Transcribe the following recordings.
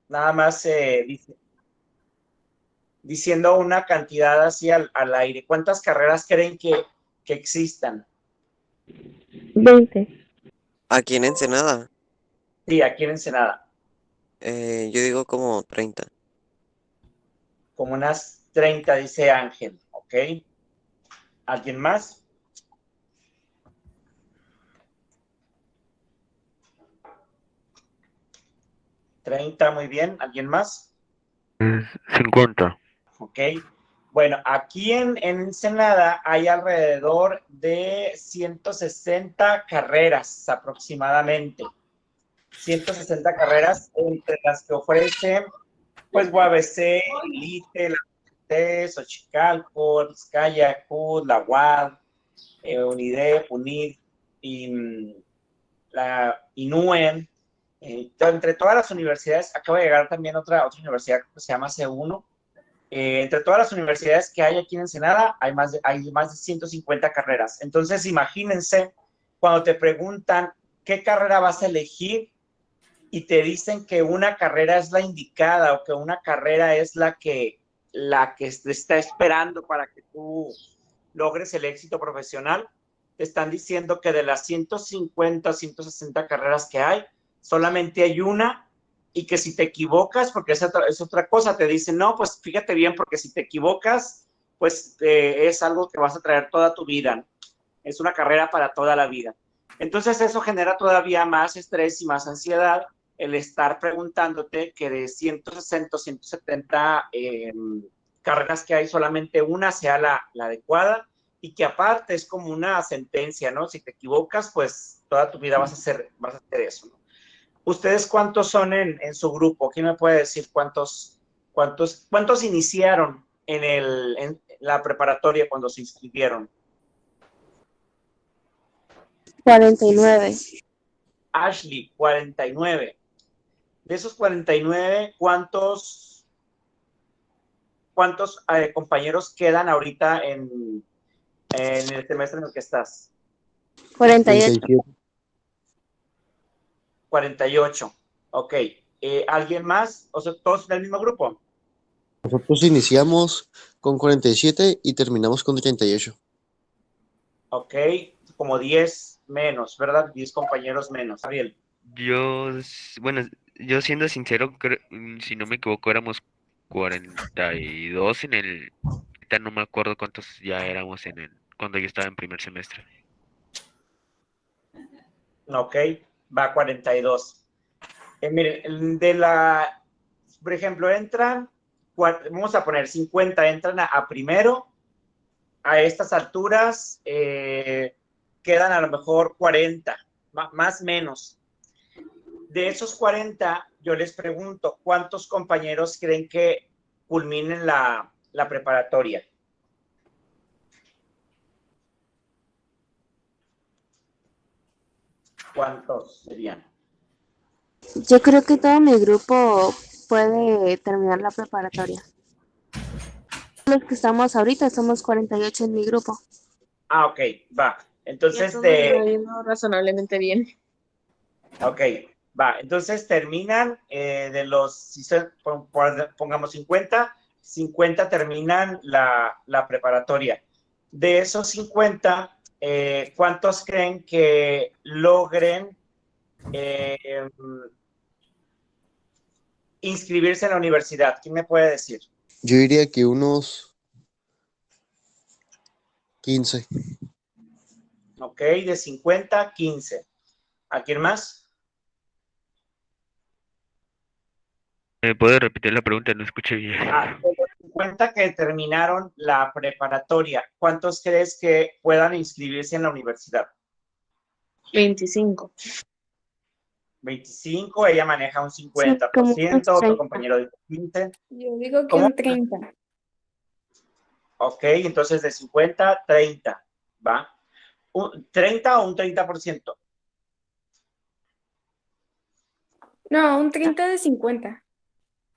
Nada más diciendo una cantidad así al aire. ¿Cuántas carreras creen que existan? 20. Aquí en Ensenada, Sí, aquí en Ensenada. yo digo como 30. Como unas 30, dice Ángel. ¿Ok? ¿Alguien más? 30, muy bien. ¿Alguien más? 50. ¿Ok? Bueno, aquí en Ensenada hay alrededor de 160 carreras aproximadamente. 160 carreras entre las que ofrecen, pues, UABC, Elite, la UT, Xochicalco, Vizcaya, CUD, la UAD, UNIDE, UNID y la INUEM. Entre todas las universidades, acaba de llegar también otra universidad que se llama C1. Entre todas las universidades que hay aquí en Ensenada, hay más de 150 carreras. Entonces, imagínense cuando te preguntan qué carrera vas a elegir y te dicen que una carrera es la indicada o que una carrera es la que te está esperando para que tú logres el éxito profesional. Te están diciendo que de las 150, 160 carreras que hay, solamente hay una y que si te equivocas, porque es otra cosa, te dicen, no, pues fíjate bien, porque si te equivocas, pues es algo que vas a traer toda tu vida. Es una carrera para toda la vida. Entonces eso genera todavía más estrés y más ansiedad el estar preguntándote que de 160 o 170 carreras que hay, solamente una sea la adecuada y que aparte es como una sentencia, ¿no? Si te equivocas, pues toda tu vida vas a hacer eso, ¿no? ¿Ustedes cuántos son en su grupo? ¿Quién me puede decir cuántos iniciaron en la preparatoria cuando se inscribieron? 49. Ashley, 49. De esos 49, ¿cuántos compañeros quedan ahorita en el semestre en el que estás? 48. 37. 48. Ok. ¿Alguien más? O sea, ¿todos en el mismo grupo? Nosotros iniciamos con 47 y terminamos con 38. Ok. Como 10 menos, ¿verdad? 10 compañeros menos. Ariel. Bueno, yo siendo sincero, si no me equivoco, éramos 42 en el... ahorita no me acuerdo cuántos ya éramos cuando yo estaba en primer semestre. Ok. Va a 42. Miren, por ejemplo, vamos a poner 50, entran a primero. A estas alturas quedan a lo mejor 40, más o menos. De esos 40, yo les pregunto, ¿cuántos compañeros creen que culminen la preparatoria? ¿Cuántos serían? Yo creo que todo mi grupo puede terminar la preparatoria. Los que estamos ahorita somos 48 en mi grupo. Ah, ok, va. Y a Entonces, todos nos va yendo razonablemente bien. ok, va. Entonces terminan si pongamos 50, 50 terminan la preparatoria. De esos 50, ¿cuántos creen que logren eh, inscribirse en la universidad? ¿Quién me puede decir? Yo diría que unos 15. Ok, de 50, 15. ¿A quién más? ¿Me puede repetir la pregunta? No escuché bien. De los 50 que terminaron la preparatoria, ¿cuántos crees que puedan inscribirse en la universidad? 25. 25, ella maneja un Sí, como unos 50%, otro 30. compañero dice 15. Yo digo que ¿Cómo? un 30. Ok, entonces de 50, 30, ¿va? ¿30 o un 30%? No, un 30 de 50.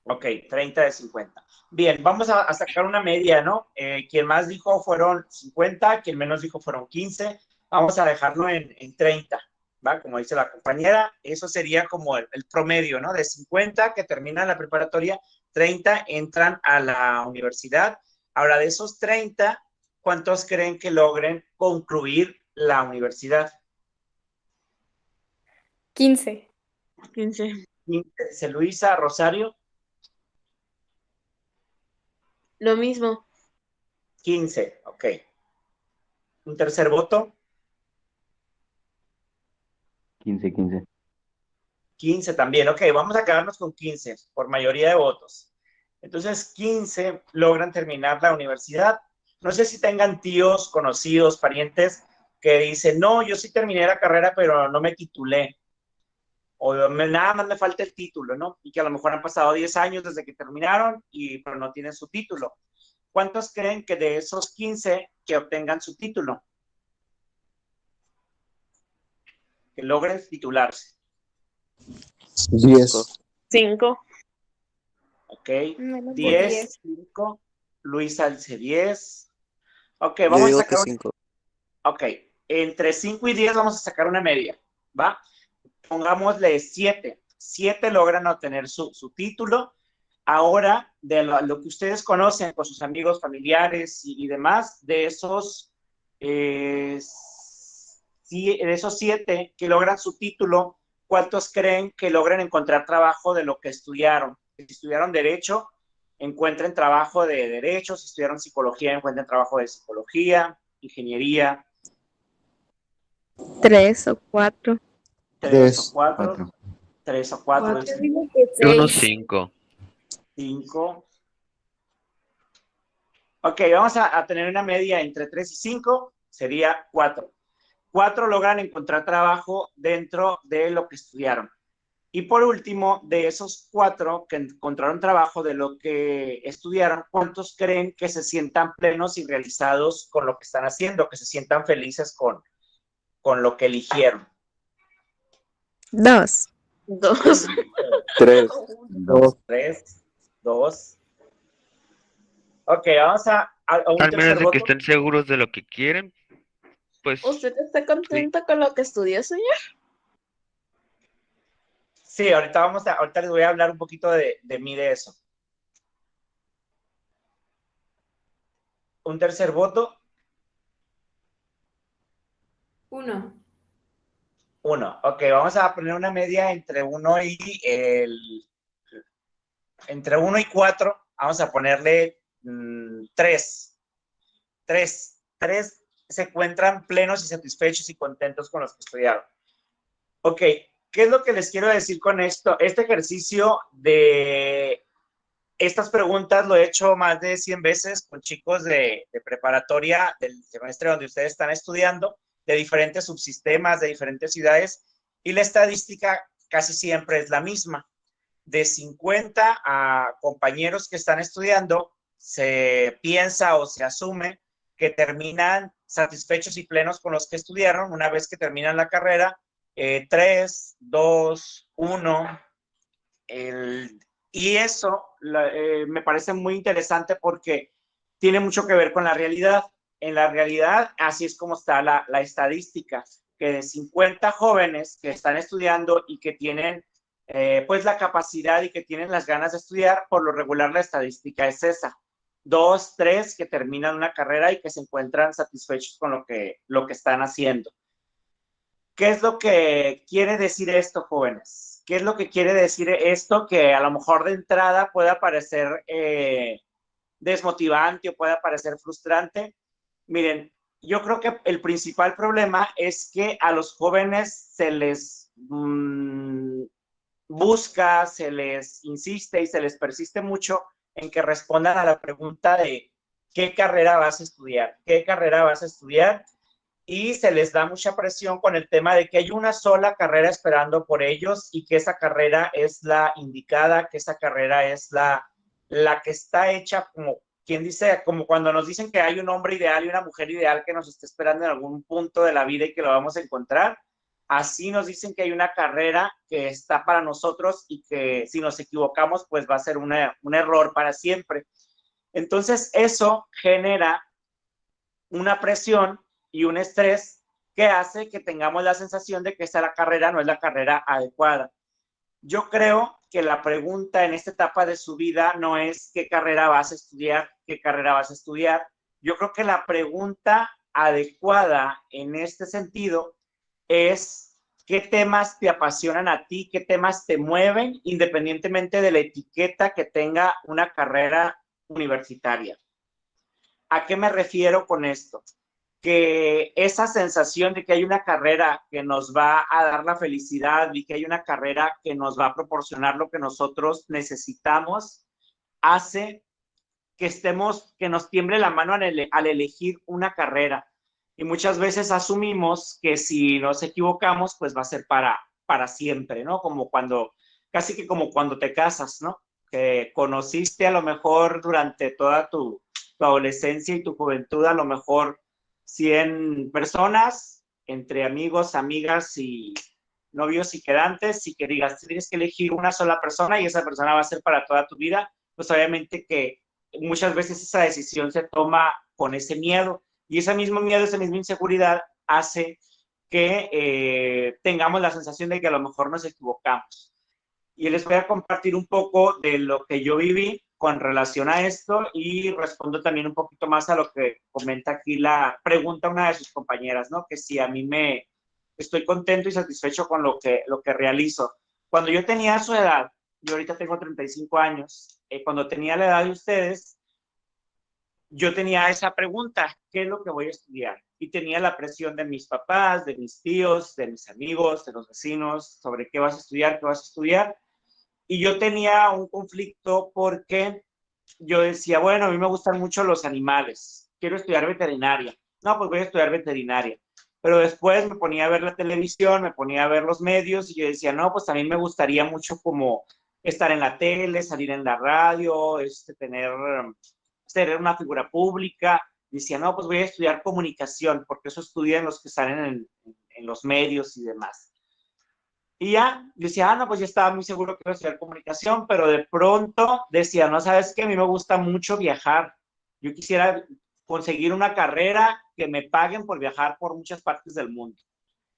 Ok, 30 de 50. Bien, vamos a sacar una media, ¿no? Quien más dijo fueron 50, quien menos dijo fueron 15. Vamos a dejarlo en 30. ¿va? Como dice la compañera, eso sería como el promedio, ¿no? De 50 que terminan la preparatoria, 30 entran a la universidad. Ahora, de esos 30, ¿cuántos creen que logren concluir la universidad? 15. 15. Dice Luisa, Rosario, Lo mismo. 15, ok. ¿Un tercer voto? 15. 15 también, ok, vamos a quedarnos con 15 por mayoría de votos. Entonces, 15 logran terminar la universidad. No sé si tengan tíos, conocidos, parientes que dicen, no, yo sí terminé la carrera, pero no me titulé. O nada más me falta el título, ¿no? Y que a lo mejor han pasado 10 años desde que terminaron, pero no tienen su título. ¿Cuántos creen que de esos 15 que obtengan su título? Que logren titularse. 10. 5. Ok, Menos de 10, 10. 5, Luisa dice 10. Ok, Yo vamos a digo que sacar 5. Ok, entre 5 y 10 vamos a sacar una media, ¿va? Pongámosle 7. 7 logran obtener su título. Ahora, de lo que ustedes conocen con sus amigos, familiares y demás, de esos 7 que logran su título, ¿cuántos creen que logran encontrar trabajo de lo que estudiaron? Si estudiaron Derecho, encuentren trabajo de Derecho, si estudiaron Psicología, encuentren trabajo de Psicología, Ingeniería. 3 o 4. 3 o 3, 4, 4. 3 o 4, Yo digo que Yo unos 6. 5. 5. Ok, vamos a tener una media entre 3 y 5, sería 4. 4 logran encontrar trabajo dentro de lo que estudiaron. Y por último, de esos 4 que encontraron trabajo de lo que estudiaron, ¿cuántos creen que se sientan plenos y realizados con lo que están haciendo, que se sientan felices con lo que eligieron? 2. 2. 3. 2. 3, 2. Ok, vamos a un Al menos tercer de que voto. estén seguros de lo que quieren, pues ¿Usted está contento con lo que estudió, señor? Sí, ahorita les voy a hablar un poquito de mí de eso. Un tercer voto, 1. 1. Ok, vamos a poner una media entre 1 y 4. Vamos a ponerle 3. 3 se encuentran plenos y satisfechos y contentos con los que estudiaron. Ok, ¿qué es lo que les quiero decir con esto? Este ejercicio de estas preguntas lo he hecho más de 100 veces con chicos de preparatoria del semestre donde ustedes están estudiando, de diferentes subsistemas, de diferentes ciudades, y la estadística casi siempre es la misma. De 50 a compañeros que están estudiando, se piensa o se asume que terminan satisfechos y plenos con los que estudiaron una vez que terminan la carrera. 3, 2, 1. Y eso me parece muy interesante porque tiene mucho que ver con la realidad. En la realidad, así es como está la estadística, que de 50 jóvenes que están estudiando y que tienen pues la capacidad y que tienen las ganas de estudiar, por lo regular la estadística es esa. 2, 3 que terminan una carrera y que se encuentran satisfechos con lo que están haciendo. ¿Qué es lo que quiere decir esto, jóvenes? ¿Qué es lo que quiere decir esto? Que a lo mejor de entrada puede parecer desmotivante o puede parecer frustrante. Miren, yo creo que el principal problema es que a los jóvenes se les busca, se les insiste y se les persiste mucho en que respondan a la pregunta de ¿qué carrera vas a estudiar? ¿Qué carrera vas a estudiar? Y se les da mucha presión con el tema de que hay una sola carrera esperando por ellos y que esa carrera es la indicada, que esa carrera es la que está hecha como, quien dice, como cuando nos dicen que hay un hombre ideal y una mujer ideal que nos está esperando en algún punto de la vida y que lo vamos a encontrar. Así nos dicen que hay una carrera que está para nosotros y que si nos equivocamos, pues va a ser un error para siempre. Entonces, eso genera una presión y un estrés que hace que tengamos la sensación de que esta carrera no es la carrera adecuada. Yo creo que la pregunta en esta etapa de su vida no es qué carrera vas a estudiar, qué carrera vas a estudiar. Yo creo que la pregunta adecuada en este sentido es qué temas te apasionan a ti, qué temas te mueven, independientemente de la etiqueta que tenga una carrera universitaria. ¿A qué me refiero con esto? Que esa sensación de que hay una carrera que nos va a dar la felicidad y que hay una carrera que nos va a proporcionar lo que nosotros necesitamos, hace que nos tiemble la mano al elegir una carrera. Y muchas veces asumimos que si nos equivocamos, pues va a ser para siempre, ¿no? Casi que como cuando te casas, ¿no? Que conociste a lo mejor durante toda tu adolescencia y tu juventud, a lo mejor 100 personas, entre amigos, amigas y novios y quedantes, y que digas, tienes que elegir una sola persona y esa persona va a ser para toda tu vida, pues obviamente que muchas veces esa decisión se toma con ese miedo, y ese mismo miedo, esa misma inseguridad hace que tengamos la sensación de que a lo mejor nos equivocamos. Y les voy a compartir un poco de lo que yo viví con relación a esto y respondo también un poquito más a lo que comenta aquí pregunta una de sus compañeras, ¿no? Que si a mí estoy contento y satisfecho con lo que realizo. Cuando yo tenía su edad, yo ahorita tengo 35 años, cuando tenía la edad de ustedes, yo tenía esa pregunta, ¿qué es lo que voy a estudiar? Y tenía la presión de mis papás, de mis tíos, de mis amigos, de los vecinos, sobre qué vas a estudiar, qué vas a estudiar. Y yo tenía un conflicto porque yo decía, bueno, a mí me gustan mucho los animales, quiero estudiar veterinaria. No, pues voy a estudiar veterinaria. Pero después me ponía a ver la televisión, me ponía a ver los medios y yo decía, no, pues también me gustaría mucho como estar en la tele, salir en la radio, ser una figura pública. Decía, no, pues voy a estudiar comunicación, porque eso estudian los que salen en los medios y demás. Y ya, yo decía, no, pues ya estaba muy seguro que iba a estudiar comunicación, pero de pronto decía, no, ¿sabes qué? A mí me gusta mucho viajar. Yo quisiera conseguir una carrera que me paguen por viajar por muchas partes del mundo.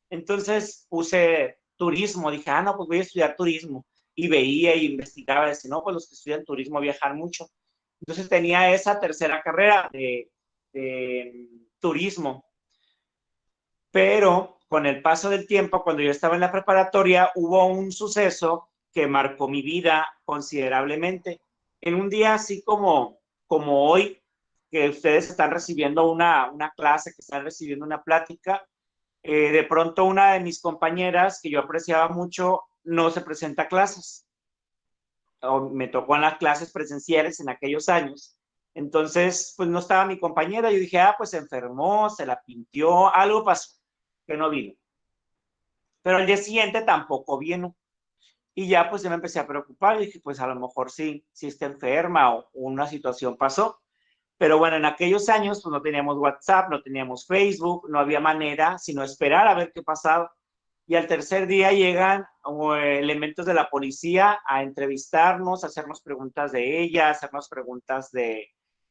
Entonces puse turismo, dije, no, pues voy a estudiar turismo. Y veía y investigaba, decía, no, pues los que estudian turismo viajan mucho. Entonces tenía esa tercera carrera de turismo. Pero con el paso del tiempo, cuando yo estaba en la preparatoria, hubo un suceso que marcó mi vida considerablemente. En un día así como hoy, que ustedes están recibiendo una clase, que están recibiendo una plática, de pronto una de mis compañeras, que yo apreciaba mucho, no se presenta a clases. O me tocó en las clases presenciales en aquellos años. Entonces, pues no estaba mi compañera. Yo dije, pues se enfermó, se la pintió, algo pasó, que no vino. Pero el día siguiente tampoco vino. Y ya pues yo me empecé a preocupar y dije, pues a lo mejor sí está enferma o una situación pasó. Pero bueno, en aquellos años pues no teníamos WhatsApp, no teníamos Facebook, no había manera sino esperar a ver qué pasaba. Y al tercer día llegan elementos de la policía a entrevistarnos, a hacernos preguntas de ella, a hacernos preguntas de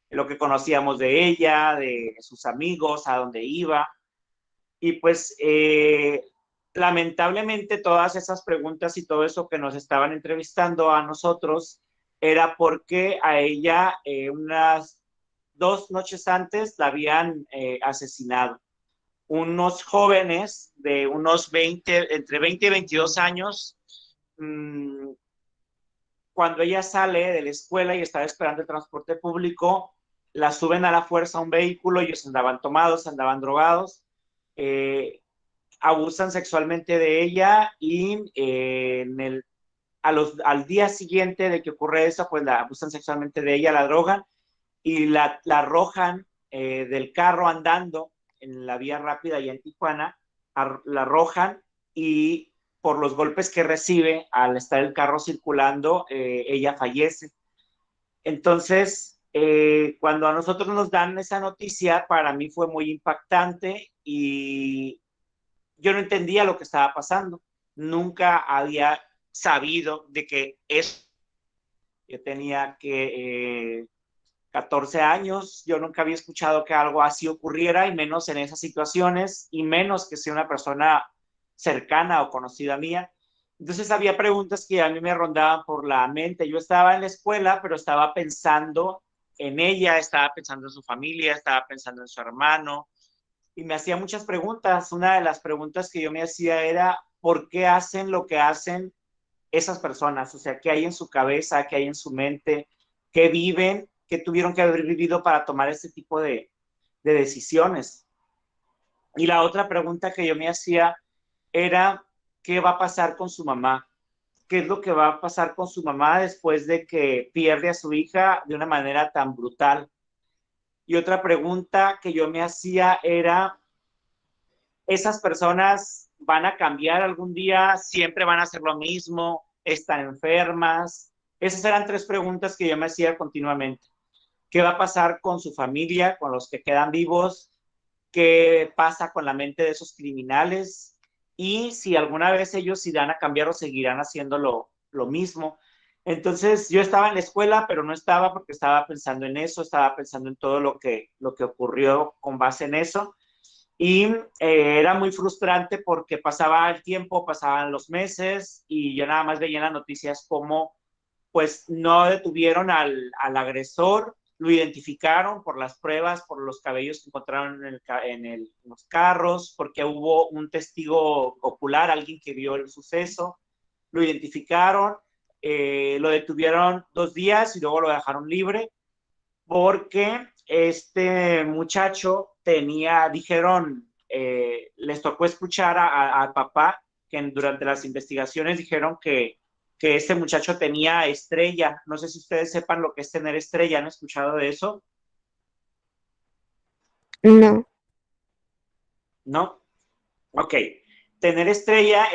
lo que conocíamos de ella, de sus amigos, a dónde iba. Y pues lamentablemente todas esas preguntas y todo eso que nos estaban entrevistando a nosotros era porque a ella unas 2 noches antes la habían asesinado. Unos jóvenes de entre 20 y 22 años, cuando ella sale de la escuela y estaba esperando el transporte público, la suben a la fuerza a un vehículo, ellos andaban tomados, andaban drogados, abusan sexualmente de ella y al día siguiente de que ocurre eso, pues la abusan sexualmente de ella, la drogan y la arrojan del carro andando en la vía rápida allá en Tijuana, la arrojan y por los golpes que recibe al estar el carro circulando, ella fallece. Entonces, cuando a nosotros nos dan esa noticia, para mí fue muy impactante y yo no entendía lo que estaba pasando. Nunca había sabido de que eso yo tenía que 14 años, yo nunca había escuchado que algo así ocurriera, y menos en esas situaciones, y menos que sea una persona cercana o conocida mía. Entonces había preguntas que a mí me rondaban por la mente. Yo estaba en la escuela, pero estaba pensando en ella, estaba pensando en su familia, estaba pensando en su hermano, y me hacía muchas preguntas. Una de las preguntas que yo me hacía era, ¿por qué hacen lo que hacen esas personas? O sea, ¿qué hay en su cabeza? ¿Qué hay en su mente? ¿Qué viven? ¿Qué tuvieron que haber vivido para tomar este tipo de decisiones? Y la otra pregunta que yo me hacía era, ¿qué va a pasar con su mamá? ¿Qué es lo que va a pasar con su mamá después de que pierde a su hija de una manera tan brutal? Y otra pregunta que yo me hacía era, ¿esas personas van a cambiar algún día? ¿Siempre van a hacer lo mismo? ¿Están enfermas? Esas eran tres preguntas que yo me hacía continuamente. ¿Qué va a pasar con su familia, con los que quedan vivos? ¿Qué pasa con la mente de esos criminales? Y si alguna vez ellos irán a cambiar o seguirán haciendo lo mismo. Entonces yo estaba en la escuela, pero no estaba porque estaba pensando en eso, estaba pensando en todo lo que ocurrió con base en eso. Y era muy frustrante porque pasaba el tiempo, pasaban los meses, y yo nada más veía en las noticias cómo pues no detuvieron agresor, lo identificaron por las pruebas, por los cabellos que encontraron en los carros, porque hubo un testigo ocular, alguien que vio el suceso, lo identificaron, lo detuvieron 2 días y luego lo dejaron libre, porque este muchacho dijeron, les tocó escuchar al papá, que durante las investigaciones dijeron que este muchacho tenía estrella. No sé si ustedes sepan lo que es tener estrella, ¿han escuchado de eso? No. ¿No? Ok. Tener estrella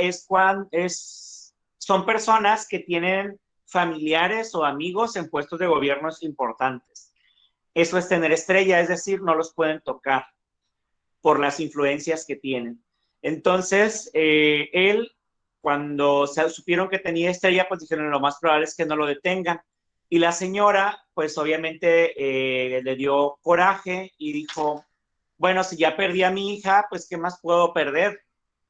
son personas que tienen familiares o amigos en puestos de gobiernos importantes. Eso es tener estrella, es decir, no los pueden tocar por las influencias que tienen. Entonces, él, cuando se supieron que tenía estrella, pues dijeron, lo más probable es que no lo detengan. Y la señora, pues obviamente le dio coraje y dijo, bueno, si ya perdí a mi hija, pues ¿qué más puedo perder?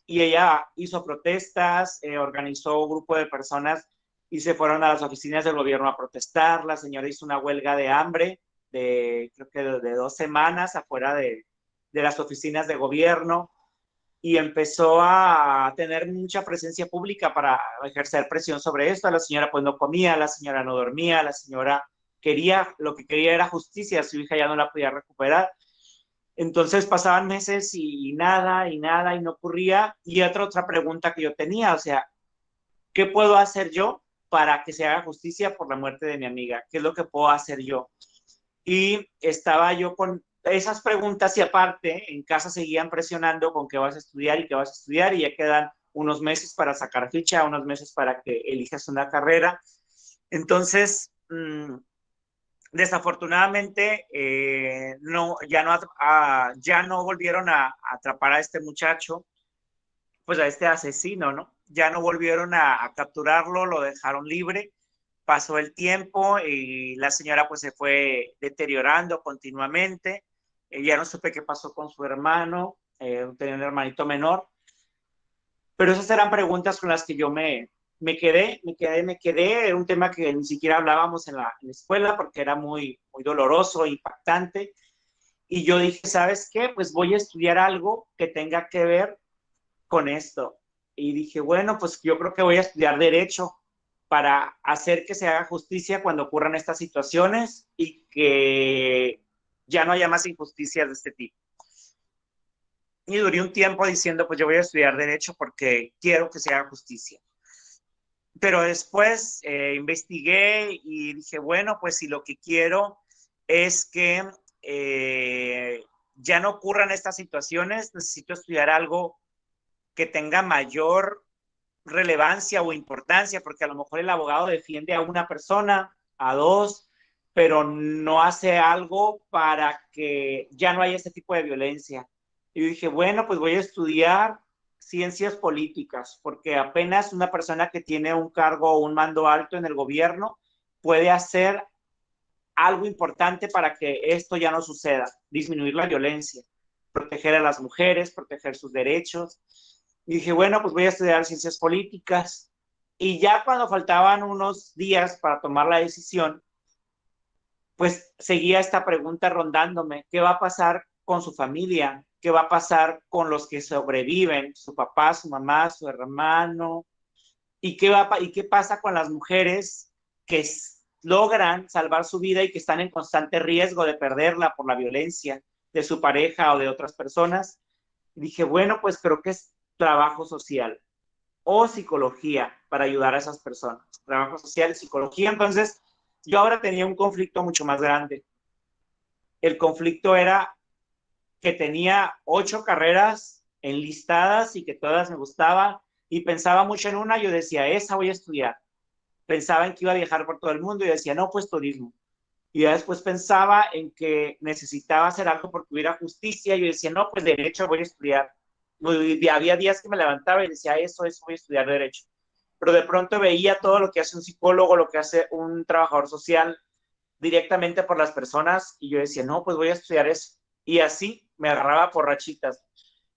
Y ella hizo protestas, organizó un grupo de personas y se fueron a las oficinas del gobierno a protestar. La señora hizo una huelga de hambre creo que de 2 semanas afuera de las oficinas de gobierno, y empezó a tener mucha presencia pública para ejercer presión sobre esto. La señora pues no comía, la señora no dormía, la señora lo que quería era justicia, su hija ya no la podía recuperar. Entonces pasaban meses y nada, y nada, y no ocurría. Y otra pregunta que yo tenía, o sea, ¿qué puedo hacer yo para que se haga justicia por la muerte de mi amiga? ¿Qué es lo que puedo hacer yo? Y estaba yo con esas preguntas, y aparte en casa seguían presionando con qué vas a estudiar y qué vas a estudiar, y ya quedan unos meses para sacar ficha, unos meses para que elijas una carrera. Entonces, desafortunadamente, ya no volvieron a atrapar a este muchacho, pues a este asesino, ¿no? Ya no volvieron a capturarlo, lo dejaron libre. Pasó el tiempo y la señora pues se fue deteriorando continuamente. Ya no supe qué pasó con su hermano, tenía un hermanito menor. Pero esas eran preguntas con las que yo me quedé. Era un tema que ni siquiera hablábamos en la escuela porque era muy, muy doloroso, impactante. Y yo dije, ¿sabes qué? Pues voy a estudiar algo que tenga que ver con esto. Y dije, bueno, pues yo creo que voy a estudiar derecho para hacer que se haga justicia cuando ocurran estas situaciones y que ya no haya más injusticias de este tipo. Y duré un tiempo diciendo, pues yo voy a estudiar derecho porque quiero que se haga justicia. Pero después investigué y dije, bueno, pues si lo que quiero es que ya no ocurran estas situaciones, necesito estudiar algo que tenga mayor relevancia o importancia, porque a lo mejor el abogado defiende a una persona, a dos, pero no hace algo para que ya no haya este tipo de violencia. Y dije, bueno, pues voy a estudiar ciencias políticas, porque apenas una persona que tiene un cargo o un mando alto en el gobierno puede hacer algo importante para que esto ya no suceda, disminuir la violencia, proteger a las mujeres, proteger sus derechos. Y dije, bueno, pues voy a estudiar ciencias políticas. Y ya cuando faltaban unos días para tomar la decisión, pues seguía esta pregunta rondándome: ¿qué va a pasar con su familia? ¿Qué va a pasar con los que sobreviven? Su papá, su mamá, su hermano. ¿Y qué pasa con las mujeres que logran salvar su vida y que están en constante riesgo de perderla por la violencia de su pareja o de otras personas? Y dije, bueno, pues creo que es trabajo social o psicología para ayudar a esas personas. Trabajo social y psicología. Entonces, yo ahora tenía un conflicto mucho más grande. El conflicto era que tenía 8 carreras enlistadas y que todas me gustaban, y pensaba mucho en una. Yo decía, esa voy a estudiar. Pensaba en que iba a viajar por todo el mundo y decía, no, pues turismo. Y ya después pensaba en que necesitaba hacer algo porque hubiera justicia, y yo decía, no, pues derecho voy a estudiar. Y había días que me levantaba y decía, eso voy a estudiar derecho. Pero de pronto veía todo lo que hace un psicólogo, lo que hace un trabajador social directamente por las personas, y yo decía, no, pues voy a estudiar eso. Y así me agarraba por rachitas.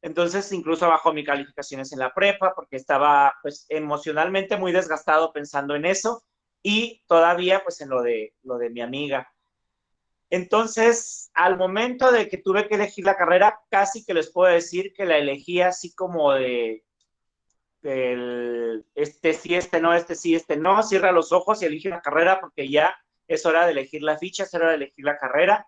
Entonces incluso bajó mis calificaciones en la prepa porque estaba pues emocionalmente muy desgastado pensando en eso, y todavía pues en lo de mi amiga. Entonces, al momento de que tuve que elegir la carrera, casi que les puedo decir que la elegí así como este sí, este no, este sí, este no. Cierra los ojos y elige la carrera porque ya es hora de elegir la ficha, es hora de elegir la carrera.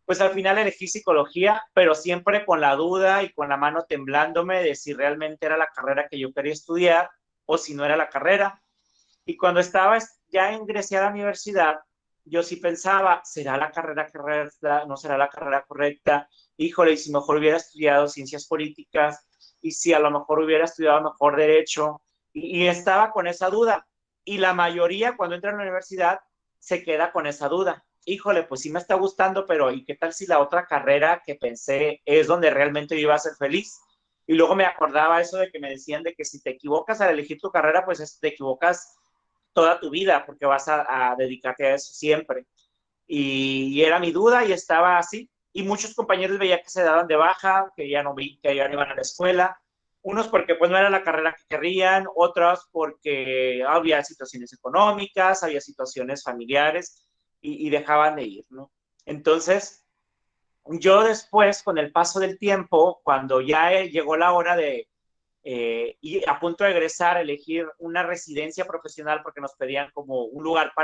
Pues al final elegí psicología, pero siempre con la duda y con la mano temblándome de si realmente era la carrera que yo quería estudiar o si no era la carrera. Y cuando estaba ya ingresé a la universidad, yo sí pensaba, ¿será la carrera correcta? ¿No será la carrera correcta? Híjole, y si mejor hubiera estudiado ciencias políticas, y si a lo mejor hubiera estudiado mejor derecho, y estaba con esa duda. Y la mayoría cuando entra a la universidad se queda con esa duda. Híjole, pues sí me está gustando, pero ¿y qué tal si la otra carrera que pensé es donde realmente yo iba a ser feliz? Y luego me acordaba eso de que me decían de que si te equivocas al elegir tu carrera, pues te equivocas toda tu vida porque vas a dedicarte a eso siempre. Y era mi duda y estaba así. Y muchos compañeros veía que se daban de baja, que ya no iban a la escuela. Unos porque pues no era la carrera que querrían, otros porque había situaciones económicas, había situaciones familiares, y dejaban de ir, ¿no? Entonces, yo después, con el paso del tiempo, cuando ya llegó la hora y a punto de egresar, elegir una residencia profesional porque nos pedían como un lugar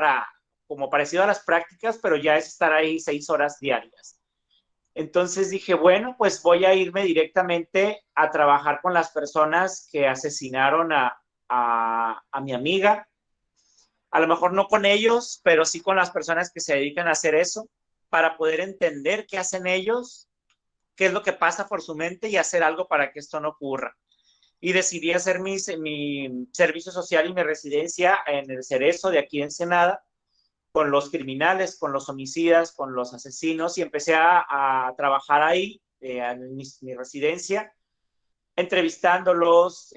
como parecido a las prácticas, pero ya es estar ahí 6 horas diarias. Entonces dije, bueno, pues voy a irme directamente a trabajar con las personas que asesinaron a mi amiga. A lo mejor no con ellos, pero sí con las personas que se dedican a hacer eso, para poder entender qué hacen ellos, qué es lo que pasa por su mente y hacer algo para que esto no ocurra. Y decidí hacer mi servicio social y mi residencia en el Cerezo de aquí en Ensenada, con los criminales, con los homicidas, con los asesinos, y empecé a trabajar ahí, en mi residencia, entrevistándolos.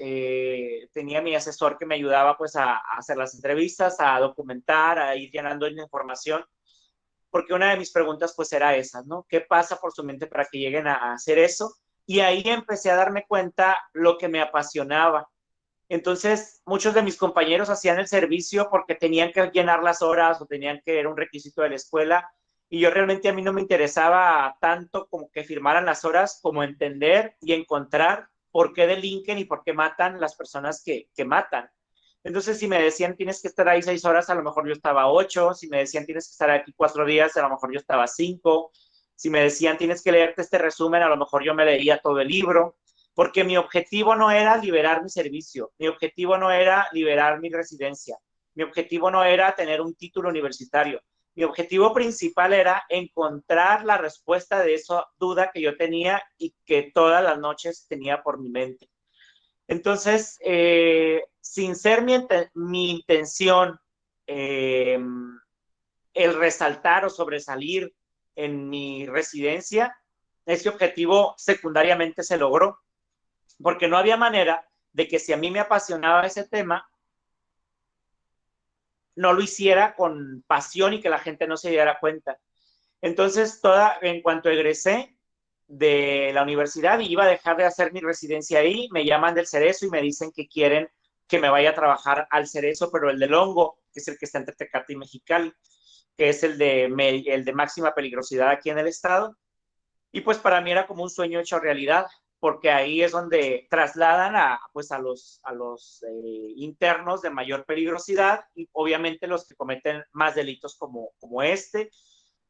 Tenía mi asesor que me ayudaba pues a hacer las entrevistas, a documentar, a ir llenando la información, porque una de mis preguntas pues era esa, ¿no? ¿Qué pasa por su mente para que lleguen a hacer eso? Y ahí empecé a darme cuenta lo que me apasionaba. Entonces, muchos de mis compañeros hacían el servicio porque tenían que llenar las horas o tenían que, era un requisito de la escuela, y yo realmente, a mí no me interesaba tanto como que firmaran las horas, como entender y encontrar por qué delinquen y por qué matan las personas que matan. Entonces, si me decían tienes que estar ahí 6 horas, a lo mejor yo estaba 8. Si me decían tienes que estar aquí 4 días, a lo mejor yo estaba 5. Si me decían tienes que leerte este resumen, a lo mejor yo me leía todo el libro, porque mi objetivo no era liberar mi servicio, mi objetivo no era liberar mi residencia, mi objetivo no era tener un título universitario. Mi objetivo principal era encontrar la respuesta de esa duda que yo tenía y que todas las noches tenía por mi mente. Entonces, sin ser mi intención el resaltar o sobresalir en mi residencia, ese objetivo secundariamente se logró, porque no había manera de que, si a mí me apasionaba ese tema, no lo hiciera con pasión y que la gente no se diera cuenta. Entonces, en cuanto egresé de la universidad y iba a dejar de hacer mi residencia ahí, me llaman del Cerezo y me dicen que quieren que me vaya a trabajar al Cerezo, pero el del Hongo, que es el que está entre Tecate y Mexicali, que es el de máxima peligrosidad aquí en el estado. Y pues para mí era como un sueño hecho realidad, porque ahí es donde trasladan pues a los internos de mayor peligrosidad y obviamente los que cometen más delitos como este.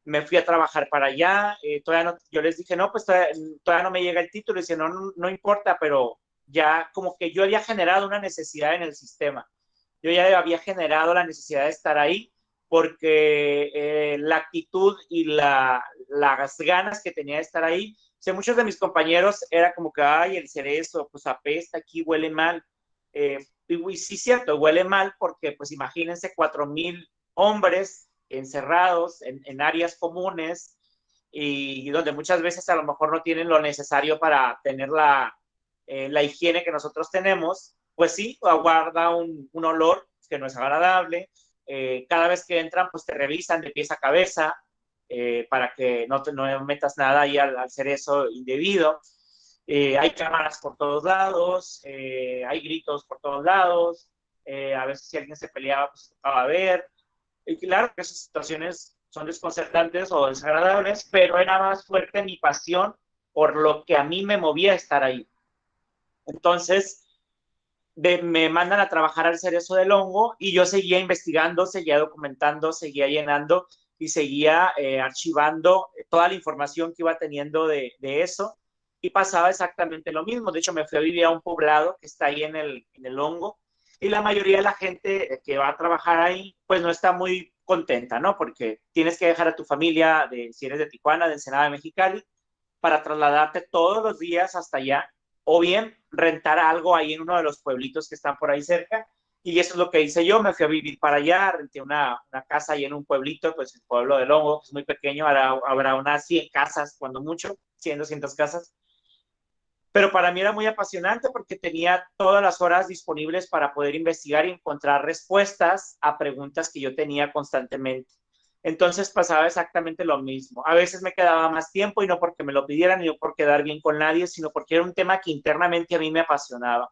Me fui a trabajar para allá, todavía no, yo les dije, no, pues todavía no me llega el título, y dice, no importa, pero ya como que yo había generado una necesidad en el sistema, yo ya había generado la necesidad de estar ahí, porque la actitud y las ganas que tenía de estar ahí, o sea, muchos de mis compañeros era como que, ay, el Cerezo, pues apesta, aquí huele mal, y sí, cierto, huele mal, porque pues imagínense 4,000 hombres encerrados en áreas comunes y donde muchas veces a lo mejor no tienen lo necesario para tener la higiene que nosotros tenemos, pues sí, aguarda un olor que no es agradable. Cada vez que entran, pues te revisan de pies a cabeza para que no metas nada ahí al Cerezo indebido. Hay cámaras por todos lados, hay gritos por todos lados, a veces si alguien se peleaba, pues se tocaba ver. Y claro que esas situaciones son desconcertantes o desagradables, pero era más fuerte mi pasión por lo que a mí me movía a estar ahí. Entonces, me mandan a trabajar al Cerezo del Hongo y yo seguía investigando, seguía documentando, seguía llenando y seguía archivando toda la información que iba teniendo de eso, y pasaba exactamente lo mismo. De hecho, me fui a vivir a un poblado que está ahí en el Hongo, y la mayoría de la gente que va a trabajar ahí, pues no está muy contenta, ¿no? Porque tienes que dejar a tu familia, si eres de Tijuana, de Ensenada, de Mexicali, para trasladarte todos los días hasta allá, o bien rentar algo ahí en uno de los pueblitos que están por ahí cerca. Y eso es lo que hice yo, me fui a vivir para allá, renté una casa ahí en un pueblito, pues el pueblo del Hongo, que es muy pequeño, habrá unas 100 casas, cuando mucho, 100, 200 casas. Pero para mí era muy apasionante porque tenía todas las horas disponibles para poder investigar y encontrar respuestas a preguntas que yo tenía constantemente. Entonces pasaba exactamente lo mismo. A veces me quedaba más tiempo, y no porque me lo pidieran, ni por quedar bien con nadie, sino porque era un tema que internamente a mí me apasionaba.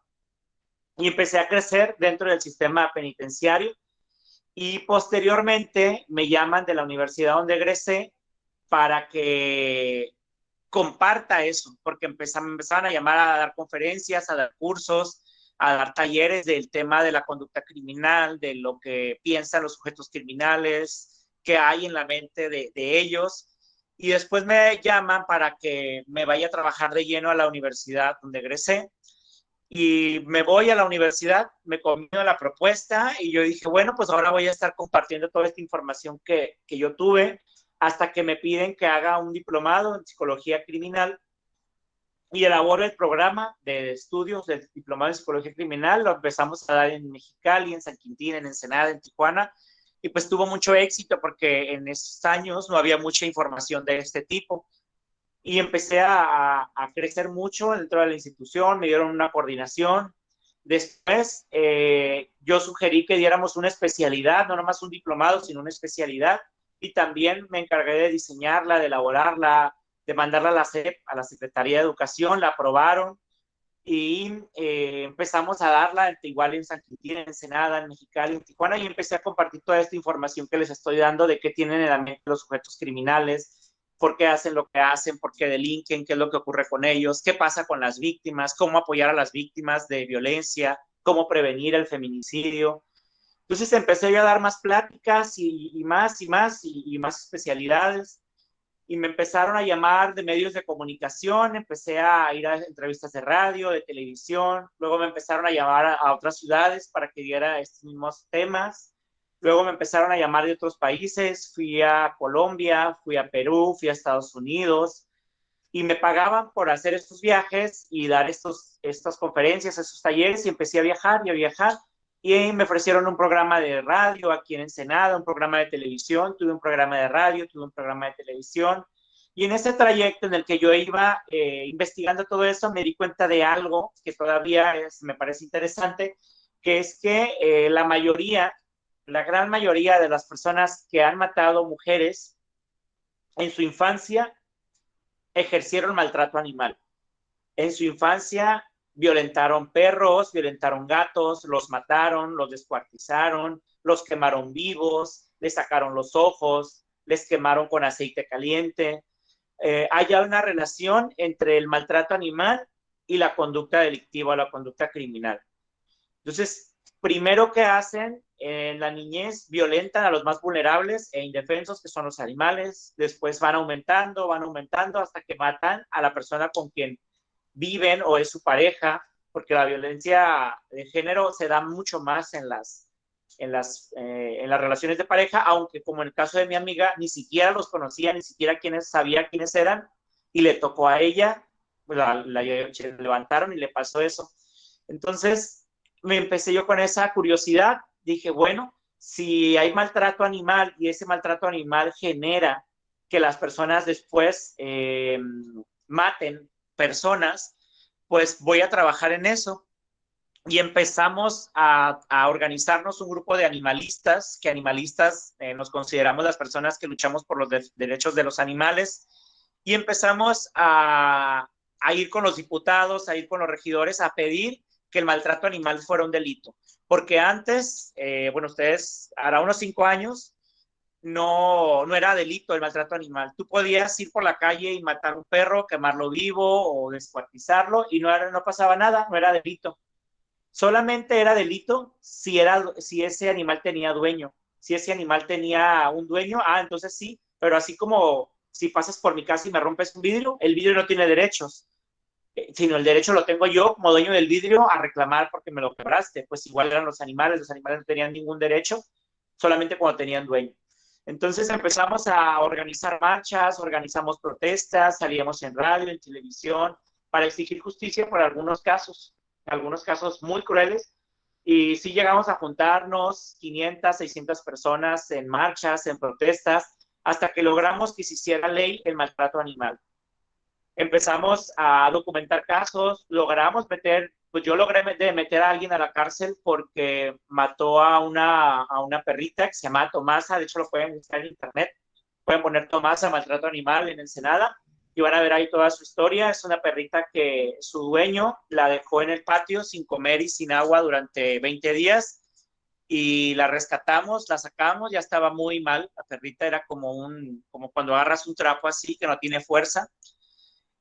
Y empecé a crecer dentro del sistema penitenciario, y posteriormente me llaman de la universidad donde egresé para que comparta eso, porque me empezaban a llamar a dar conferencias, a dar cursos, a dar talleres del tema de la conducta criminal, de lo que piensan los sujetos criminales, qué hay en la mente de ellos. Y después me llaman para que me vaya a trabajar de lleno a la universidad donde egresé. Y me voy a la universidad, me comió la propuesta y yo dije, bueno, pues ahora voy a estar compartiendo toda esta información que yo tuve, hasta que me piden que haga un diplomado en psicología criminal y elaboro el programa de estudios del diplomado en psicología criminal. Lo empezamos a dar en Mexicali, en San Quintín, en Ensenada, en Tijuana, y pues tuvo mucho éxito porque en esos años no había mucha información de este tipo. Y empecé a crecer mucho dentro de la institución, me dieron una coordinación. Después yo sugerí que diéramos una especialidad, no nomás un diplomado, sino una especialidad, y también me encargué de diseñarla, de elaborarla, de mandarla a la SEP, a la Secretaría de Educación, la aprobaron, y empezamos a darla igual en San Quintín, en Ensenada, en Mexicali, en Tijuana, y empecé a compartir toda esta información que les estoy dando de qué tienen en la mente los sujetos criminales, por qué hacen lo que hacen, por qué delinquen, qué es lo que ocurre con ellos, qué pasa con las víctimas, cómo apoyar a las víctimas de violencia, cómo prevenir el feminicidio. Entonces empecé yo a dar más pláticas y más especialidades, y me empezaron a llamar de medios de comunicación, empecé a ir a entrevistas de radio, de televisión, luego me empezaron a llamar a otras ciudades para que diera estos mismos temas, luego me empezaron a llamar de otros países, fui a Colombia, fui a Perú, fui a Estados Unidos, y me pagaban por hacer estos viajes y dar estas conferencias, estos talleres, y empecé a viajar y a viajar. Y me ofrecieron un programa de radio aquí en Ensenada, un programa de televisión, tuve un programa de radio, tuve un programa de televisión. Y en ese trayecto en el que yo iba investigando todo eso, me di cuenta de algo que todavía me parece interesante, que es que la mayoría la gran mayoría de las personas que han matado mujeres en su infancia ejercieron maltrato animal. En su infancia violentaron perros, violentaron gatos, los mataron, los descuartizaron, los quemaron vivos, les sacaron los ojos, les quemaron con aceite caliente. Hay una relación entre el maltrato animal y la conducta delictiva o la conducta criminal. Entonces, primero que hacen en la niñez, violentan a los más vulnerables e indefensos, que son los animales. Después van aumentando hasta que matan a la persona con quien viven o es su pareja, porque la violencia de género se da mucho más en las relaciones de pareja, aunque como en el caso de mi amiga, ni siquiera los conocía, ni siquiera sabía quiénes eran, y le tocó a ella, la levantaron y le pasó eso. Entonces, me empecé yo con esa curiosidad, dije, bueno, si hay maltrato animal y ese maltrato animal genera que las personas después maten personas, pues voy a trabajar en eso. Y empezamos a organizarnos un grupo de animalistas, que animalistas nos consideramos las personas que luchamos por los derechos de los animales, y empezamos a ir con los diputados, a ir con los regidores, a pedir que el maltrato animal fuera un delito. Porque antes, bueno, ustedes, hará unos 5 años, no era delito el maltrato animal. Tú podías ir por la calle y matar un perro, quemarlo vivo o descuartizarlo y no pasaba nada, no era delito. Solamente era delito si ese animal tenía dueño. Si ese animal tenía un dueño, entonces sí, pero así como si pasas por mi casa y me rompes un vidrio, el vidrio no tiene derechos, sino el derecho lo tengo yo como dueño del vidrio a reclamar porque me lo quebraste. Pues igual eran los animales no tenían ningún derecho, solamente cuando tenían dueño. Entonces empezamos a organizar marchas, organizamos protestas, salíamos en radio, en televisión, para exigir justicia por algunos casos muy crueles, y sí llegamos a juntarnos 500, 600 personas en marchas, en protestas, hasta que logramos que se hiciera ley el maltrato animal. Empezamos a documentar casos, yo logré meter a alguien a la cárcel porque mató a una perrita que se llama Tomasa. De hecho lo pueden buscar en internet, pueden poner Tomasa maltrato animal en Ensenada y van a ver ahí toda su historia. Es una perrita que su dueño la dejó en el patio sin comer y sin agua durante 20 días y la rescatamos, la sacamos, ya estaba muy mal. La perrita era como cuando agarras un trapo así que no tiene fuerza.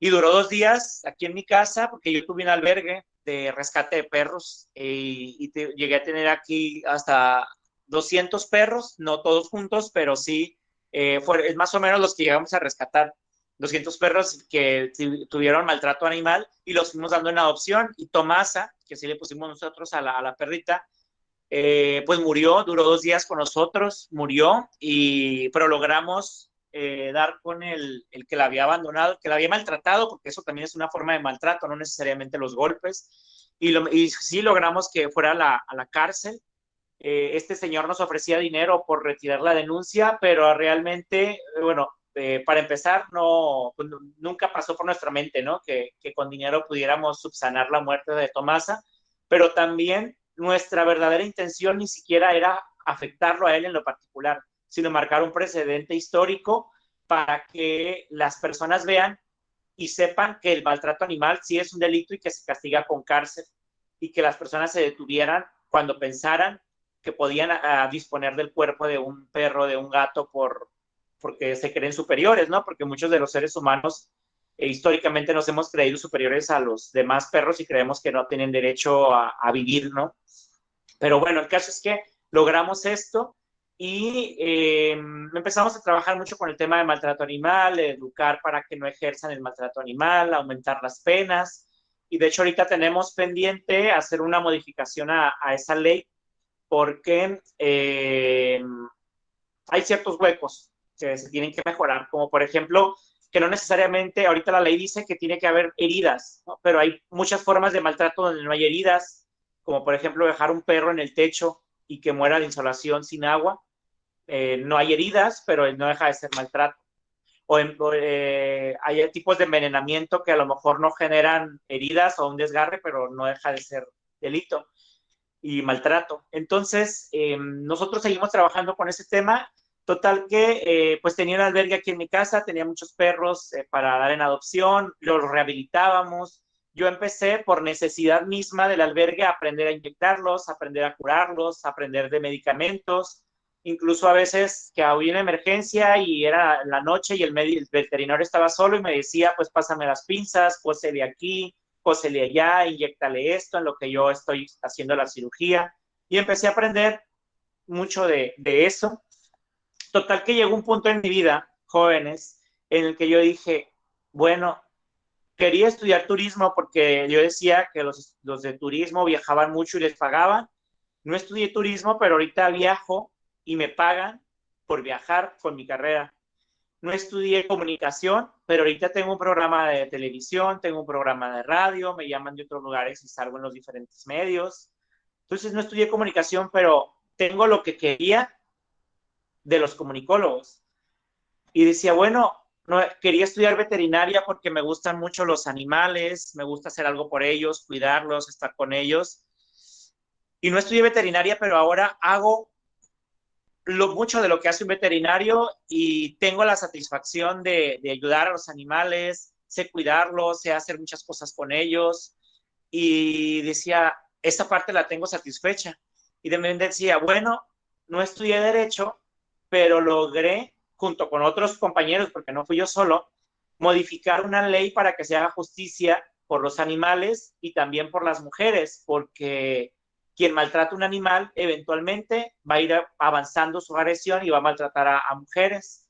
Y duró 2 días aquí en mi casa porque yo tuve un albergue de rescate de perros y llegué a tener aquí hasta 200 perros, no todos juntos, pero sí, es más o menos los que llegamos a rescatar. 200 perros que tuvieron maltrato animal y los fuimos dando en adopción. Y Tomasa, que sí le pusimos nosotros a la perrita, pues murió, duró 2 días con nosotros, murió, pero logramos dar con el que la había abandonado, que la había maltratado, porque eso también es una forma de maltrato, no necesariamente los golpes, y sí logramos que fuera a la cárcel. Este señor nos ofrecía dinero por retirar la denuncia, pero realmente, bueno, para empezar, nunca pasó por nuestra mente, ¿no? Que con dinero pudiéramos subsanar la muerte de Tomasa, pero también nuestra verdadera intención ni siquiera era afectarlo a él en lo particular, sino marcar un precedente histórico para que las personas vean y sepan que el maltrato animal sí es un delito y que se castiga con cárcel, y que las personas se detuvieran cuando pensaran que podían disponer del cuerpo de un perro, de un gato, porque se creen superiores, ¿no? Porque muchos de los seres humanos históricamente nos hemos creído superiores a los demás perros y creemos que no tienen derecho a vivir, ¿no? Pero bueno, el caso es que logramos esto y empezamos a trabajar mucho con el tema de maltrato animal, educar para que no ejerzan el maltrato animal, aumentar las penas. Y de hecho ahorita tenemos pendiente hacer una modificación a esa ley porque hay ciertos huecos que se tienen que mejorar, como por ejemplo, que no necesariamente, ahorita la ley dice que tiene que haber heridas, ¿no? Pero hay muchas formas de maltrato donde no hay heridas, como por ejemplo dejar un perro en el techo y que muera de insolación sin agua. No hay heridas, pero no deja de ser maltrato. Hay tipos de envenenamiento que a lo mejor no generan heridas o un desgarre, pero no deja de ser delito. y maltrato. Entonces, nosotros seguimos trabajando con ese tema. Total que, pues tenía un albergue aquí en mi casa, tenía muchos perros para dar en adopción, los rehabilitábamos. Yo empecé por necesidad misma del albergue a aprender a inyectarlos, a aprender a curarlos, a aprender de medicamentos. Incluso a veces que había una emergencia y era la noche y el veterinario estaba solo y me decía, pues pásame las pinzas, cósele aquí, cósele allá, inyectale esto en lo que yo estoy haciendo la cirugía. Y empecé a aprender mucho de eso. Total que llegó un punto en mi vida, jóvenes, en el que yo dije, bueno, quería estudiar turismo porque yo decía que los de turismo viajaban mucho y les pagaban. No estudié turismo, pero ahorita viajo y me pagan por viajar con mi carrera. No estudié comunicación, pero ahorita tengo un programa de televisión, tengo un programa de radio, me llaman de otros lugares y salgo en los diferentes medios. Entonces no estudié comunicación, pero tengo lo que quería de los comunicólogos. Y decía, bueno, no, quería estudiar veterinaria porque me gustan mucho los animales, me gusta hacer algo por ellos, cuidarlos, estar con ellos. Y no estudié veterinaria, pero ahora hago mucho de lo que hace un veterinario y tengo la satisfacción de ayudar a los animales, sé cuidarlos, sé hacer muchas cosas con ellos. Y decía, esa parte la tengo satisfecha. Y de repente decía, bueno, no estudié derecho, pero logré, junto con otros compañeros, porque no fui yo solo, modificar una ley para que se haga justicia por los animales y también por las mujeres, porque quien maltrata un animal eventualmente va a ir avanzando su agresión y va a maltratar a mujeres.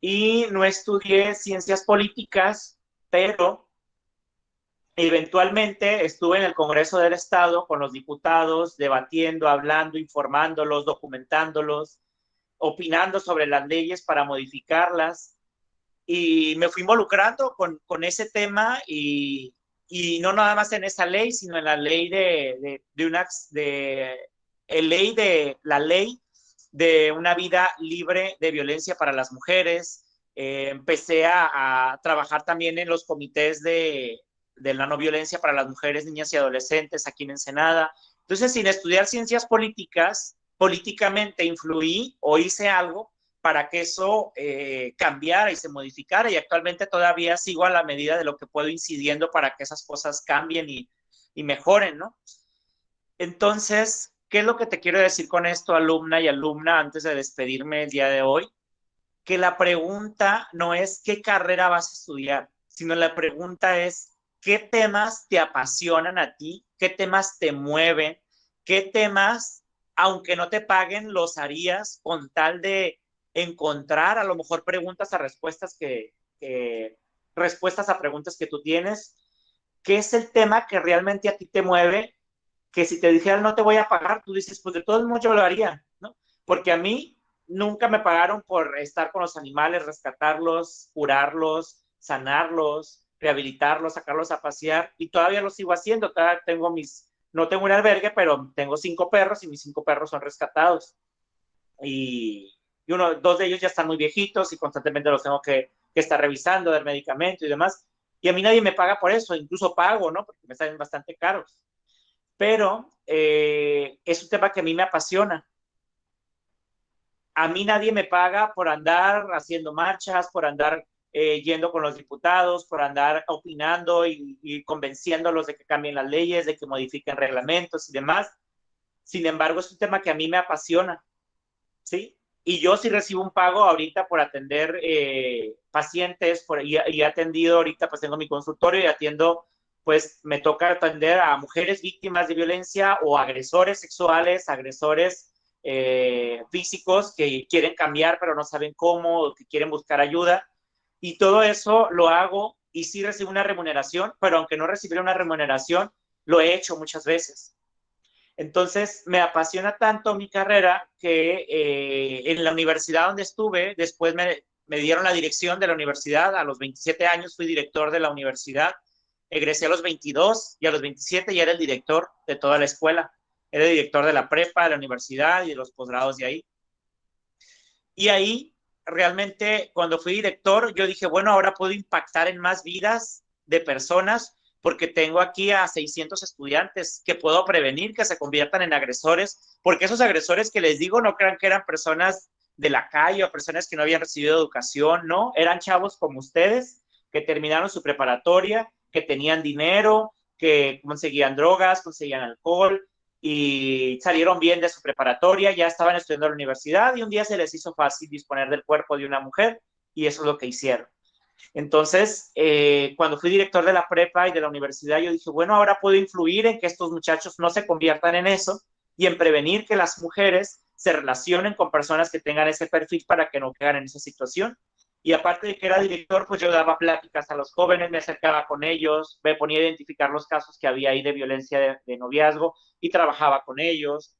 Y no estudié ciencias políticas, pero eventualmente estuve en el Congreso del Estado con los diputados, debatiendo, hablando, informándolos, documentándolos, opinando sobre las leyes para modificarlas. Y me fui involucrando con ese tema y no nada más en esa ley, sino en la ley la ley de una vida libre de violencia para las mujeres. Empecé a trabajar también en los comités de la no violencia para las mujeres, niñas y adolescentes aquí en Ensenada. Entonces, sin estudiar ciencias políticas, políticamente influí o hice algo para que eso cambiara y se modificara, y actualmente todavía sigo a la medida de lo que puedo incidiendo para que esas cosas cambien y mejoren, ¿no? Entonces, ¿qué es lo que te quiero decir con esto, alumna y alumna, antes de despedirme el día de hoy? Que la pregunta no es qué carrera vas a estudiar, sino la pregunta es qué temas te apasionan a ti, qué temas te mueven, qué temas, aunque no te paguen, los harías con tal de encontrar a lo mejor preguntas a respuestas respuestas a preguntas que tú tienes. ¿Qué es el tema que realmente a ti te mueve? Que si te dijeran no te voy a pagar, tú dices, pues de todos modos yo lo haría, ¿no? Porque a mí nunca me pagaron por estar con los animales, rescatarlos, curarlos, sanarlos, rehabilitarlos, sacarlos a pasear, y todavía lo sigo haciendo. Todavía tengo no tengo un albergue, pero tengo 5 perros y mis 5 perros son rescatados. Y 2 de ellos ya están muy viejitos y constantemente los tengo que estar revisando, dar medicamento y demás. Y a mí nadie me paga por eso, incluso pago, ¿no? Porque me salen bastante caros. Pero es un tema que a mí me apasiona. A mí nadie me paga por andar haciendo marchas, por andar yendo con los diputados, por andar opinando y convenciéndolos de que cambien las leyes, de que modifiquen reglamentos y demás. Sin embargo, es un tema que a mí me apasiona, ¿sí? Y yo sí recibo un pago ahorita por atender pacientes, y he atendido ahorita, pues tengo mi consultorio y atiendo, pues me toca atender a mujeres víctimas de violencia o agresores sexuales, agresores físicos que quieren cambiar pero no saben cómo, o que quieren buscar ayuda. Y todo eso lo hago y sí recibo una remuneración, pero aunque no recibiera una remuneración, lo he hecho muchas veces. Entonces, me apasiona tanto mi carrera que en la universidad donde estuve, después me dieron la dirección de la universidad. A los 27 años fui director de la universidad. Egresé a los 22 y a los 27 ya era el director de toda la escuela. Era el director de la prepa, de la universidad y de los posgrados de ahí. Y ahí, realmente, cuando fui director, yo dije, bueno, ahora puedo impactar en más vidas de personas, porque tengo aquí a 600 estudiantes que puedo prevenir que se conviertan en agresores, porque esos agresores que les digo no crean que eran personas de la calle o personas que no habían recibido educación, no, eran chavos como ustedes que terminaron su preparatoria, que tenían dinero, que conseguían drogas, conseguían alcohol y salieron bien de su preparatoria, ya estaban estudiando en la universidad y un día se les hizo fácil disponer del cuerpo de una mujer y eso es lo que hicieron. Entonces, cuando fui director de la prepa y de la universidad, yo dije, bueno, ahora puedo influir en que estos muchachos no se conviertan en eso y en prevenir que las mujeres se relacionen con personas que tengan ese perfil para que no caigan en esa situación. Y aparte de que era director, pues yo daba pláticas a los jóvenes, me acercaba con ellos, me ponía a identificar los casos que había ahí de violencia de noviazgo y trabajaba con ellos.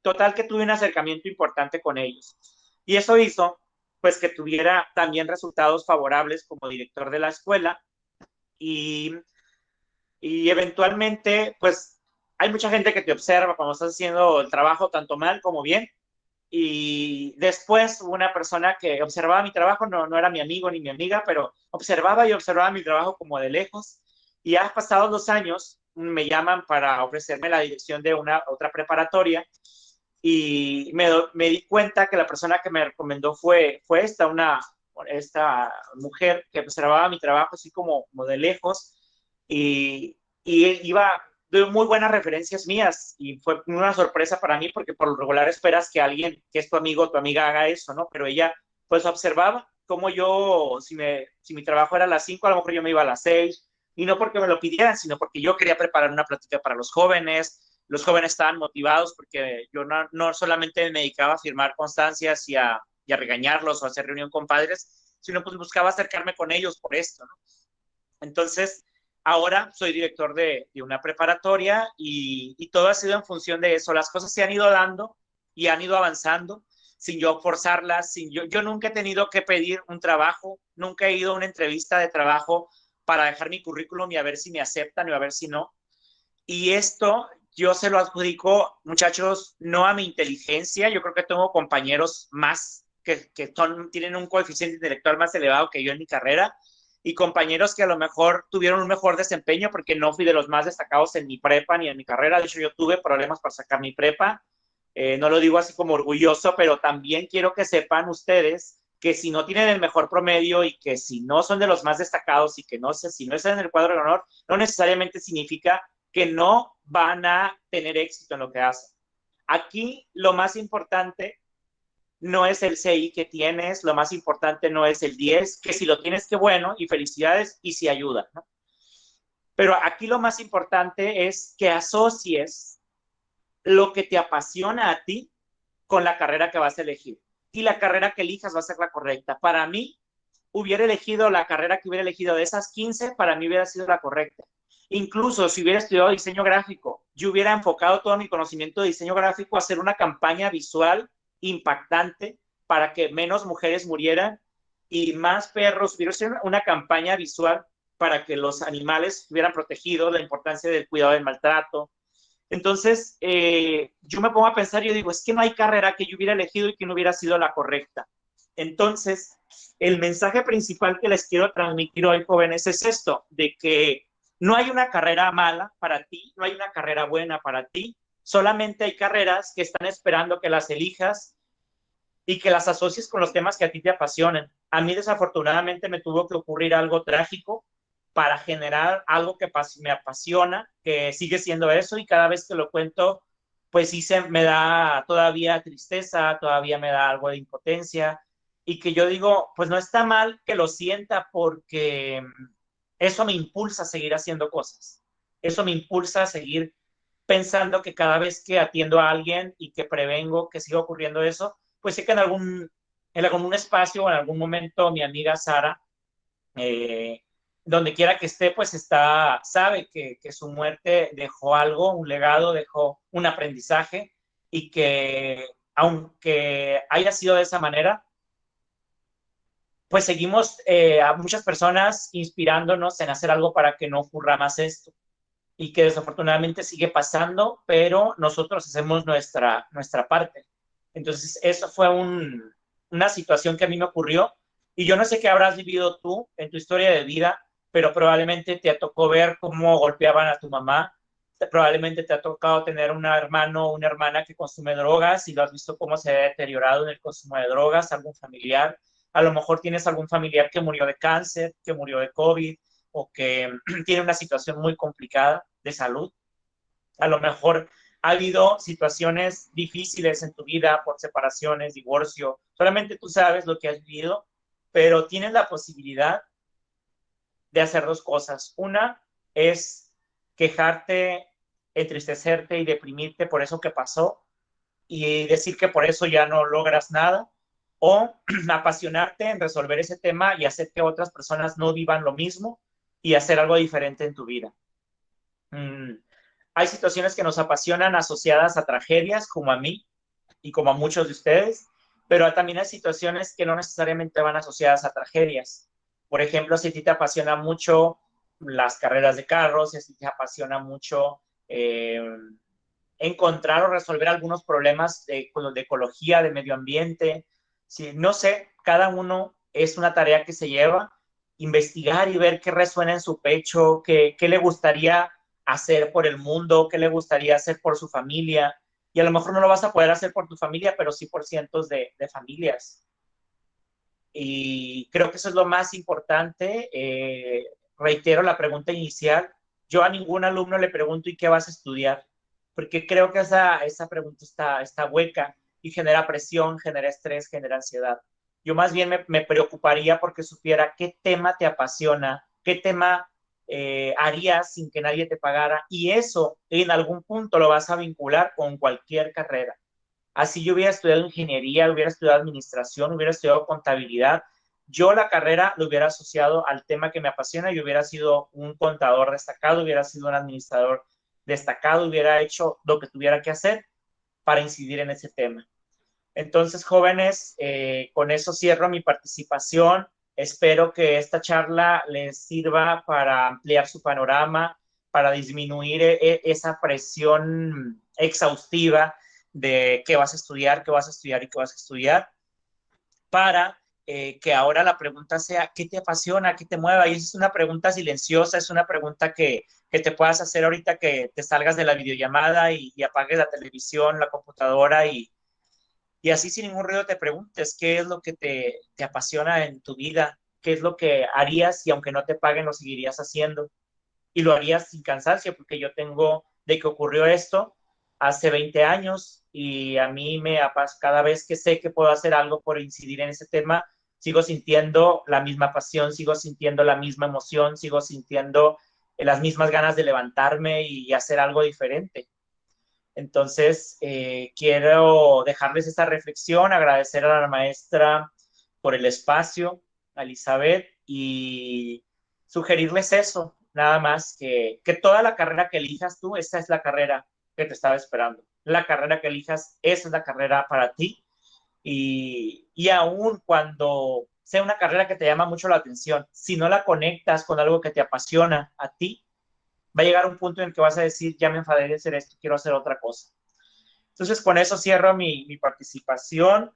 Total que tuve un acercamiento importante con ellos. Y eso hizo pues que tuviera también resultados favorables como director de la escuela y, y eventualmente pues hay mucha gente que te observa cuando estás haciendo el trabajo tanto mal como bien y después una persona que observaba mi trabajo, no era mi amigo ni mi amiga, pero observaba mi trabajo como de lejos y ya pasados 2 años me llaman para ofrecerme la dirección de una otra preparatoria y me di cuenta que la persona que me recomendó fue esta mujer que observaba mi trabajo así como de lejos y iba de muy buenas referencias mías y fue una sorpresa para mí porque por lo regular esperas que alguien que es tu amigo o tu amiga haga eso, ¿no? Pero ella pues observaba cómo yo, si mi trabajo era a las 5, a lo mejor yo me iba a las 6 y no porque me lo pidieran, sino porque yo quería preparar una plática para los jóvenes estaban motivados porque yo no solamente me dedicaba a firmar constancias y a regañarlos o a hacer reunión con padres, sino pues buscaba acercarme con ellos por esto, ¿no? Entonces, ahora soy director de una preparatoria y todo ha sido en función de eso. Las cosas se han ido dando y han ido avanzando sin yo forzarlas, yo nunca he tenido que pedir un trabajo, nunca he ido a una entrevista de trabajo para dejar mi currículum y a ver si me aceptan o a ver si no. Y esto yo se lo adjudico, muchachos, no a mi inteligencia. Yo creo que tengo compañeros más que tienen un coeficiente intelectual más elevado que yo en mi carrera y compañeros que a lo mejor tuvieron un mejor desempeño porque no fui de los más destacados en mi prepa ni en mi carrera. De hecho, yo tuve problemas para sacar mi prepa. No lo digo así como orgulloso, pero también quiero que sepan ustedes que si no tienen el mejor promedio y que si no son de los más destacados y que no sé si no están en el cuadro de honor, no necesariamente significa que no van a tener éxito en lo que hacen. Aquí lo más importante no es el CI que tienes, lo más importante no es el 10, que si lo tienes, qué bueno, y felicidades, y si ayuda, ¿no? Pero aquí lo más importante es que asocies lo que te apasiona a ti con la carrera que vas a elegir. Y la carrera que elijas va a ser la correcta. Para mí, hubiera elegido la carrera que hubiera elegido de esas 15, para mí hubiera sido la correcta. Incluso si hubiera estudiado diseño gráfico, yo hubiera enfocado todo mi conocimiento de diseño gráfico a hacer una campaña visual impactante para que menos mujeres murieran y más perros, hubiera sido una campaña visual para que los animales estuvieran protegidos, la importancia del cuidado del maltrato. Entonces, yo me pongo a pensar y yo digo, es que no hay carrera que yo hubiera elegido y que no hubiera sido la correcta. Entonces, el mensaje principal que les quiero transmitir hoy, jóvenes, es esto, de que no hay una carrera mala para ti, no hay una carrera buena para ti, solamente hay carreras que están esperando que las elijas y que las asocies con los temas que a ti te apasionen. A mí desafortunadamente me tuvo que ocurrir algo trágico para generar algo que me apasiona, que sigue siendo eso y cada vez que lo cuento, pues sí me da todavía tristeza, todavía me da algo de impotencia y que yo digo, pues no está mal que lo sienta porque eso me impulsa a seguir haciendo cosas. Eso me impulsa a seguir pensando que cada vez que atiendo a alguien y que prevengo que siga ocurriendo eso, pues sé que en algún espacio o en algún momento mi amiga Sara, donde quiera que esté, pues sabe que su muerte dejó algo, un legado, dejó un aprendizaje y que aunque haya sido de esa manera, pues seguimos a muchas personas inspirándonos en hacer algo para que no ocurra más esto y que desafortunadamente sigue pasando, pero nosotros hacemos nuestra parte. Entonces, eso fue una situación que a mí me ocurrió y yo no sé qué habrás vivido tú en tu historia de vida, pero probablemente te tocó ver cómo golpeaban a tu mamá, probablemente te ha tocado tener un hermano o una hermana que consume drogas y lo has visto cómo se ha deteriorado en el consumo de drogas, algún familiar, a lo mejor tienes algún familiar que murió de cáncer, que murió de COVID o que tiene una situación muy complicada de salud. A lo mejor ha habido situaciones difíciles en tu vida por separaciones, divorcio, solamente tú sabes lo que has vivido, pero tienes la posibilidad de hacer dos cosas. Una es quejarte, entristecerte y deprimirte por eso que pasó y decir que por eso ya no logras nada, o apasionarte en resolver ese tema y hacer que otras personas no vivan lo mismo y hacer algo diferente en tu vida. Hay situaciones que nos apasionan asociadas a tragedias, como a mí y como a muchos de ustedes, pero también hay situaciones que no necesariamente van asociadas a tragedias. Por ejemplo, si a ti te apasiona mucho las carreras de carros, si a ti te apasiona mucho encontrar o resolver algunos problemas de ecología, de medio ambiente, si, no sé, cada uno es una tarea que se lleva, investigar y ver qué resuena en su pecho, qué le gustaría hacer por el mundo, qué le gustaría hacer por su familia, y a lo mejor no lo vas a poder hacer por tu familia, pero sí por cientos de familias. Y creo que eso es lo más importante. Reitero la pregunta inicial. Yo a ningún alumno le pregunto, ¿y qué vas a estudiar? Porque creo que esa pregunta está hueca y genera presión, genera estrés, genera ansiedad. Yo más bien me preocuparía porque supiera qué tema te apasiona, qué tema harías sin que nadie te pagara, y eso en algún punto lo vas a vincular con cualquier carrera. Así yo hubiera estudiado ingeniería, hubiera estudiado administración, hubiera estudiado contabilidad, yo la carrera lo hubiera asociado al tema que me apasiona y hubiera sido un contador destacado, hubiera sido un administrador destacado, hubiera hecho lo que tuviera que hacer para incidir en ese tema. Entonces, jóvenes, con eso cierro mi participación. Espero que esta charla les sirva para ampliar su panorama, para disminuir esa presión exhaustiva de qué vas a estudiar, qué vas a estudiar y qué vas a estudiar, para que ahora la pregunta sea, ¿qué te apasiona? ¿Qué te mueva? Y esa es una pregunta silenciosa, es una pregunta que te puedas hacer ahorita que te salgas de la videollamada y apagues la televisión, la computadora y así sin ningún ruido te preguntes qué es lo que te apasiona en tu vida, qué es lo que harías y aunque no te paguen lo seguirías haciendo y lo harías sin cansancio, porque yo tengo de que ocurrió esto hace 20 años y a mí cada vez que sé que puedo hacer algo por incidir en ese tema, sigo sintiendo la misma pasión, sigo sintiendo la misma emoción, sigo sintiendo las mismas ganas de levantarme y hacer algo diferente. Entonces, quiero dejarles esa reflexión, agradecer a la maestra por el espacio, a Elizabeth, y sugerirles eso, nada más, que toda la carrera que elijas tú, esa es la carrera que te estaba esperando. La carrera que elijas, esa es la carrera para ti. Y aún cuando sea una carrera que te llama mucho la atención, si no la conectas con algo que te apasiona a ti, va a llegar un punto en el que vas a decir, ya me enfadé de hacer esto, quiero hacer otra cosa. Entonces, con eso cierro mi participación.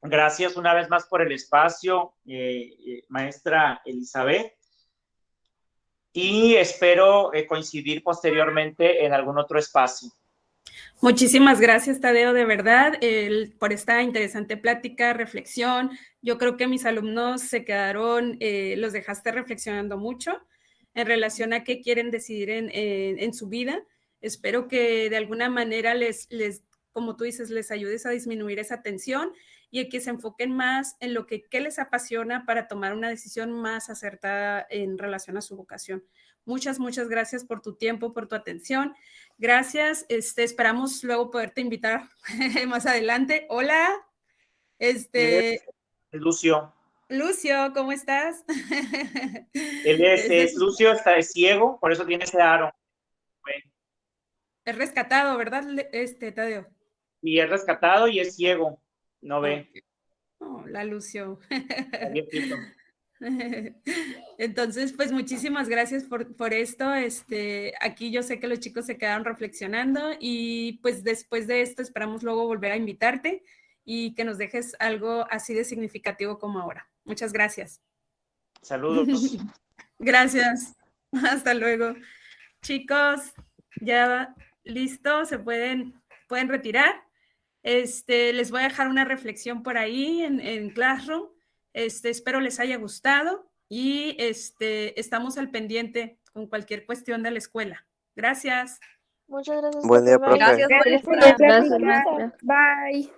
Gracias una vez más por el espacio, maestra Elizabeth. Y espero coincidir posteriormente en algún otro espacio. Muchísimas gracias, Tadeo, de verdad, por esta interesante plática, reflexión. Yo creo que mis alumnos se quedaron, los dejaste reflexionando mucho en relación a qué quieren decidir en su vida. Espero que de alguna manera como tú dices, les ayudes a disminuir esa tensión y que se enfoquen más en lo qué les apasiona para tomar una decisión más acertada en relación a su vocación. Muchas gracias por tu tiempo, por tu atención. Gracias. Esperamos luego poderte invitar más adelante. Hola. Lucio. Lucio, ¿cómo estás? Él es Lucio, está ciego, por eso tiene ese aro. Es rescatado, ¿verdad, Tadeo? Y es rescatado y es ciego, no ve. Hola, Lucio. Bien, entonces, pues muchísimas gracias por esto. Aquí yo sé que los chicos se quedaron reflexionando y pues después de esto esperamos luego volver a invitarte y que nos dejes algo así de significativo como ahora. Muchas gracias. Saludos. Gracias. Hasta luego. Chicos, ya listo, pueden retirar. Les voy a dejar una reflexión por ahí en Classroom. Espero les haya gustado y estamos al pendiente con cualquier cuestión de la escuela. Gracias. Muchas gracias, Buen día, profe. Bye. profe. Gracias, maestra. Gracias, maestra. Bye.